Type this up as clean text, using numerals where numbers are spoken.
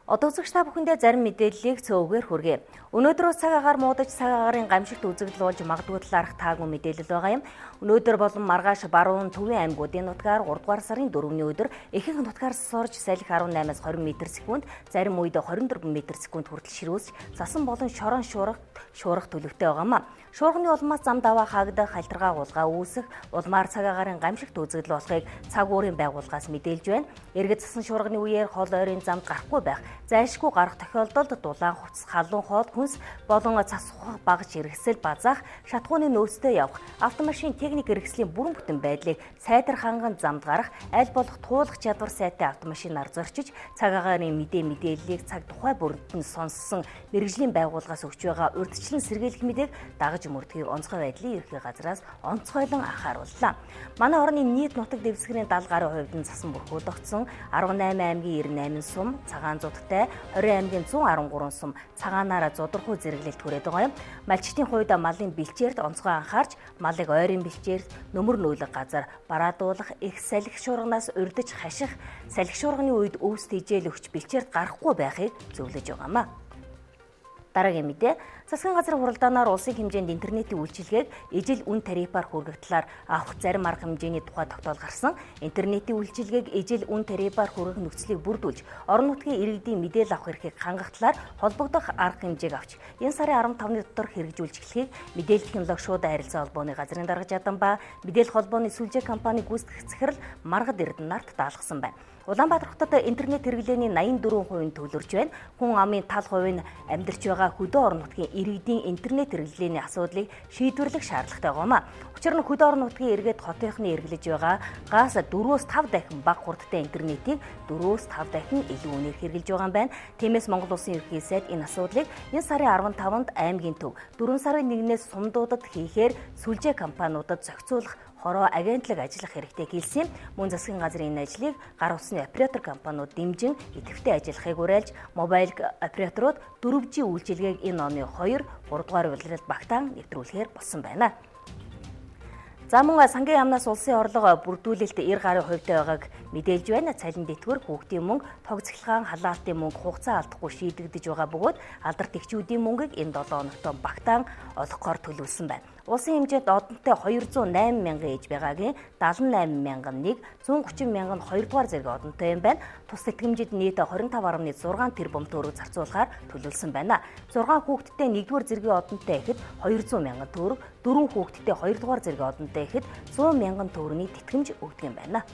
Одоо үзэгч та бүхэндээ зарим мэдээллийг цөөхөр хүргэе. Өнөөдрөөс цаг агаар муудаж цаг агаарын гамшигт үзэгдэл болж магадгүй талаарх таагүй мэдээлэл байгаа юм. Өнөөдөр болон маргааш баруун төвийн аймагуудын нутгаар 3 дугаар сарын 4-ний өдөр ихэнх нутгаар сорж салхи 18-аас 20 м/сек, зарим үед 24 м/сек хүртэл ширүүсч цасан болон шорон шуурах төлөвтэй байгаамаа. Шуурганы улмаас зам даваа хаагдах, хальтргаа гулгаа үүсэх, улмаар цаг агаарын гамшигт үзэгдэл болохыг цаг уурын байгууллагаас мэдээлж байна. Иргэд цасан шуурганы үеэр хол ойрын замд гарахгүй байх, зайлшгүй гарах тохиолдолд дулаан хувцас, халуун хоол, хүнс болон цас ухах багж хэрэгсэл базаах, шатхууны нөөцтэй явах, автомашин техник хэрэгслийн бүрэн бүтэн байдлыг сайтар ханган замд гарах, аль болох туулах чадвар сайтай автомашинаар зорчиж, цаг агаарын мэдээллийг цаг тухай бүрдэд нь сонссон мэргэжлийн байгууллагаас өгч байгаа урьдчилан сэргийлэх мэдээг дагаж мөрдгийг онцгой байдлын ерхий газраас онцгойлон анхаарууллаа. Манай орны нийт нутаг дэвсгэрийн 70 гаруй хувьд нь цасан бүрхүүлэгдсэн 18 аймгийн 98 сум цагаан зудтай, 20 аймгийн 113 сум цагаанаараа зодорхой зэрэглэлт хүрээд байгаа юм. Малчтын хувьд малын бэлчээрт онцгой анхаарч, малыг ойрын бэлчээрт нөмөр нүүлэг газар бараадуулах, их салхи шуурганаас урдж хаших, салхи шуурганы үед өвс тижээл өгч бэлчээрт гарахгүй байхыг зөвлөж байгаамаа. Дараагийн мэдээ, засгийн газрын хуралдаанаар улсын хэмжээнд интернетийн үйлчилгээг ижил үн тарифаар хүргэх авах зарим арга хэмжээний тухай тогтоол гарсан. Интернетийн үйлчилгээг ижил үн тарифаар хүргэх нөхцөлийг бүрдүүлж, орон нутгийн иргэдийн мэдээлэл авах эрхийг хангах талаар холбогдох арга хэмжээг авч, энэ сарын 15-ны дотор хэрэгжүүлж эхлэхийг мэдээлэл технологи шууд харилцаа холбооны газрын дарга жадан ба мэдээлэл холбооны сүлжээ компани гүйцэтгэх захирал Маргад Эрдэнэт даалгасан байна. Улаанбаатар хотод интернет хэрэглээний 84% төлөрч байна. Хүн амын тал хувь нь амьдарч байгаа хөдөө орон нутгийн иргэдийн интернет хэрэглээний асуудлыг шийдвэрлэх шаардлагатай байгаамаа. Учир нь хөдөө орон нутгийн иргэд хотынхны эргэлж байгаа гаас 4-5 дахин бага хурдтай интернетийг 4-5 дахин илүү үнээр хэрэглэж байгаа юм байна. Тиймээс Монгол Улсын ерөнхий сайд энэ асуудлыг энэ сарын 15-нд аймгийн төв 4 сарын 1-ээс сумдуудад хийхээр сүлжээ компаниудад зохицуулах хороо агентлаг ажиллах хэрэгтэй хэлсэн. Мөн засгийн газрын энэ ажлыг гар утасны оператор компаниуд дэмжин идэвхтэй ажиллахыг уриалж, мобайл операторууд 4G үйлчилгээг энэ оны 2-3 дугаар улиралд багтаан нэвтрүүлэхээр болсон байна. За мөн сангийн яамнаас улсын орлого бүрдүүлэлт 90 гаруй хувьтай байгааг мэдээлж байна. Цалин дэтгэвэр, хүүхдийн мөнгө, тог цахилгаан, халаалтын мөнгө хугацаа алдахгүй шийдэгдэж байгаа бөгөөд алдарт эхчүүдийн мөнгийг энэ 7 хоногт багтаан олгохоор төлөвлөсөн байна. Улсын хэмжээнд одонтой 208 мянган ээж байгаагийн 78 мянган 1, 130 мянган 2 дугаар зэрэг одонтой юм байна. Тус тэтгэмжид нийт 25.6 тэрбум төгрөг зарцуулахаар төлөвлөсөн байна. 6 хүүхэдтэй 1-р зэргийн одонтой ихэд 200 мянган төгрөг, 4 хүүхэдтэй 2 дугаар зэргийн одонтой ихэд 100 мянган төгрөгийн тэтгэмж өгдөг юм байна.